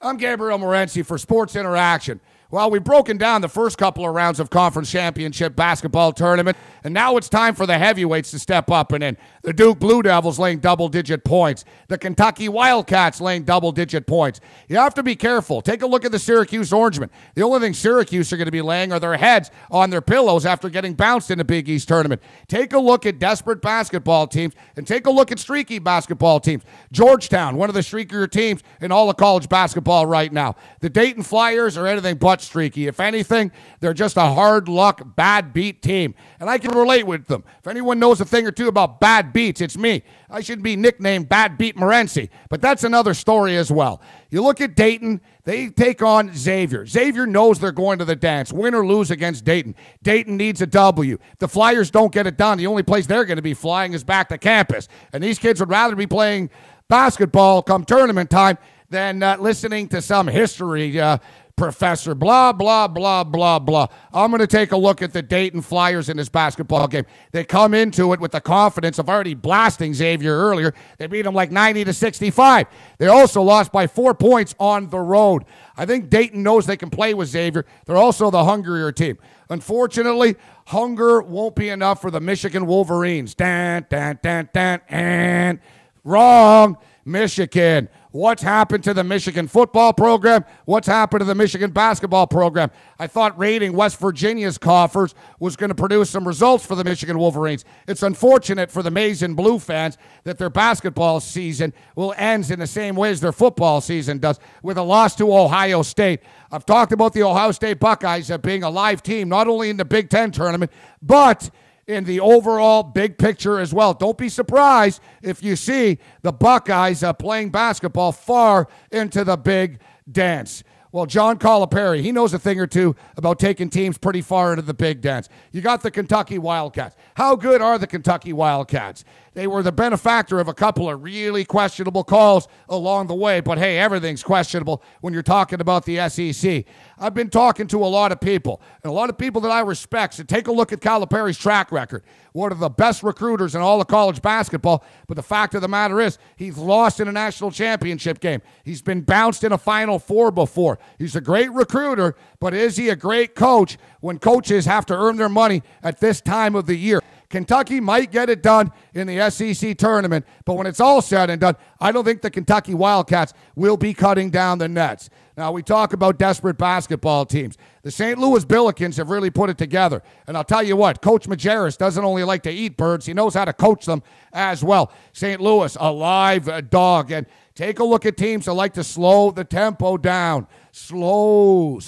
I'm Gabriel Morency for Sports Interaction. Well, we've broken down the first couple of rounds of conference championship basketball tournament, and now it's time for the heavyweights to step up and in. The Duke Blue Devils laying double-digit points. The Kentucky Wildcats laying double-digit points. You have to be careful. Take a look at the Syracuse Orangemen. The only thing Syracuse are going to be laying are their heads on their pillows after getting bounced in the Big East tournament. Take a look at desperate basketball teams, and take a look at streaky basketball teams. Georgetown, one of the streakier teams in all of college basketball right now. The Dayton Flyers are anything but streaky. If anything, they're just a hard luck, bad beat team. And I can relate with them. If anyone knows a thing or two about bad beats, it's me. I should be nicknamed Bad Beat Morency. But that's another story as well. You look at Dayton, they take on Xavier. Xavier knows they're going to the dance, win or lose against Dayton. Dayton needs a W. If the Flyers don't get it done, the only place they're going to be flying is back to campus. And these kids would rather be playing basketball come tournament time than listening to some history professor, blah, blah, blah, blah, blah. I'm going to take a look at the Dayton Flyers in this basketball game. They come into it with the confidence of already blasting Xavier earlier. They beat them like 90-65. They also lost by 4 points on the road. I think Dayton knows they can play with Xavier. They're also the hungrier team. Unfortunately, hunger won't be enough for the Michigan Wolverines. And wrong. Michigan. What's happened to the Michigan football program? What's happened to the Michigan basketball program? I thought raiding West Virginia's coffers was going to produce some results for the Michigan Wolverines. It's unfortunate for the Maize and Blue fans that their basketball season will end in the same way as their football season does, with a loss to Ohio State. I've talked about the Ohio State Buckeyes being a live team, not only in the Big Ten tournament, but in the overall big picture as well. Don't be surprised if you see the Buckeyes playing basketball far into the big dance. Well, John Calipari, he knows a thing or two about taking teams pretty far into the big dance. You got the Kentucky Wildcats. How good are the Kentucky Wildcats? They were the benefactor of a couple of really questionable calls along the way, but hey, everything's questionable when you're talking about the SEC. I've been talking to a lot of people, and a lot of people that I respect, so take a look at Calipari's track record. One of the best recruiters in all of college basketball, but the fact of the matter is, he's lost in a national championship game. He's been bounced in a Final Four before. He's a great recruiter, but is he a great coach when coaches have to earn their money at this time of the year? Kentucky might get it done in the SEC tournament, but when it's all said and done, I don't think the Kentucky Wildcats will be cutting down the nets. Now, we talk about desperate basketball teams. The St. Louis Billikens have really put it together. And I'll tell you what, Coach Majerus doesn't only like to eat birds, he knows how to coach them as well. St. Louis, a live dog. And take a look at teams that like to slow the tempo down. Slow.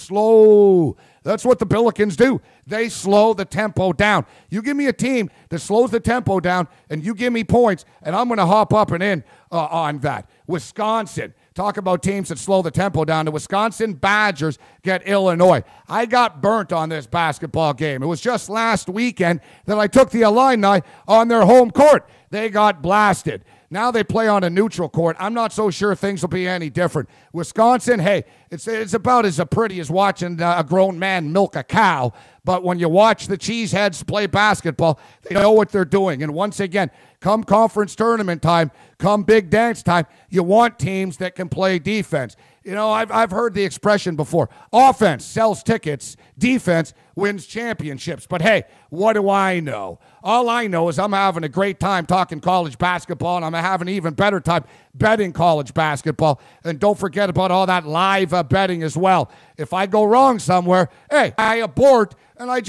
That's what the Billikens do. They slow the tempo down. You give me a team that slows the tempo down, and you give me points, and I'm going to hop up and in on that. Wisconsin. Talk about teams that slow the tempo down. The Wisconsin Badgers get Illinois. I got burnt on this basketball game. It was just last weekend that I took the Illini on their home court. They got blasted. Now they play on a neutral court. I'm not so sure things will be any different. Wisconsin, hey, it's about as pretty as watching a grown man milk a cow. But when you watch the cheeseheads play basketball, they know what they're doing. And once again, come conference tournament time, come big dance time, you want teams that can play defense. You know, I've heard the expression before. Offense sells tickets. Defense wins championships. But hey, what do I know? All I know is I'm having a great time talking college basketball, and I'm having an even better time betting college basketball. And don't forget about all that live betting as well. If I go wrong somewhere, hey, I abort, and I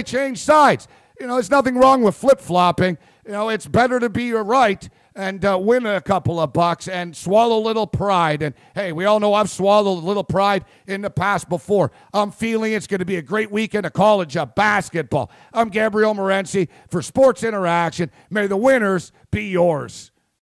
change sides. You know, there's nothing wrong with flip-flopping. You know, it's better to be right and win a couple of bucks and swallow a little pride. And, hey, we all know I've swallowed a little pride in the past before. I'm feeling it's going to be a great weekend of college basketball. I'm Gabriel Morency for Sports Interaction. May the winners be yours.